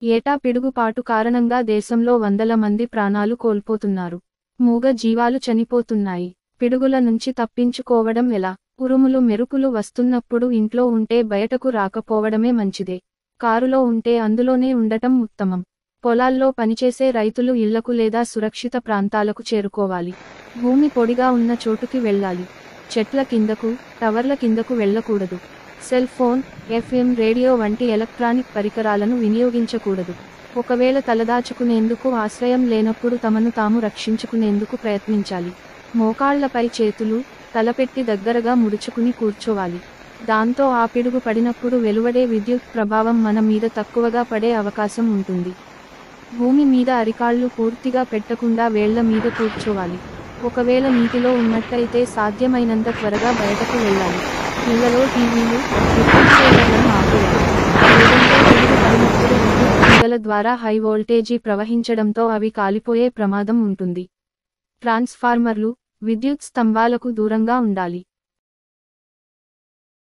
ఏటా పిడుగుపాటు కారణంగా దేశంలో వందల మంది ప్రాణాలు కోల్పోతున్నారు. మూగ జీవాలు చనిపోతున్నాయి. పిడుగుల నుంచి తప్పించుకోవడం ఎలా? ఉరుములు మెరుపులు వస్తున్నప్పుడు ఇంట్లో ఉంటే బయటకు రాకపోవడమే మంచిదే. కారులో ఉంటే అందులోనే ఉండటం ఉత్తమం. పొలాల్లో పనిచేసే రైతులు ఇళ్లకు లేదా సురక్షిత ప్రాంతాలకు చేరుకోవాలి. భూమి పొడిగా ఉన్న చోటుకి వెళ్ళాలి. చెట్ల కిందకు, టవర్ల కిందకు వెళ్ళకూడదు. సెల్ ఫోన్, FM రేడియో వంటి ఎలక్ట్రానిక్ పరికరాలను వినియోగించకూడదు. ఒకవేళ తలదాచుకునేందుకు ఆశ్రయం లేనప్పుడు తమను తాము రక్షించుకునేందుకు ప్రయత్నించాలి. మోకాళ్లపై చేతులు, తలపెట్టి దగ్గరగా ముడుచుకుని కూర్చోవాలి. దాంతో ఆ పిడుగు పడినప్పుడు వెలువడే విద్యుత్ ప్రభావం మన మీద తక్కువగా పడే అవకాశం ఉంటుంది. భూమి మీద అరికాళ్లు పూర్తిగా పెట్టకుండా వేళ్ల మీద కూర్చోవాలి. ఒకవేళ నీటిలో ఉన్నట్టయితే సాధ్యమైనంత త్వరగా బయటకు వెళ్ళాలి. ఇళ్లలో టీవీలు, రిఫ్రిజిరేటర్లను ఆపేయాలి. లేదంటే పిడుగు పడినప్పుడు విద్యుత్ తీగల ద్వారా హై వోల్టేజీ ప్రవహించడంతో అవి కాలిపోయే ప్రమాదం ఉంటుంది. ట్రాన్స్ఫార్మర్లు, విద్యుత్ స్తంభాలకు దూరంగా ఉండాలి.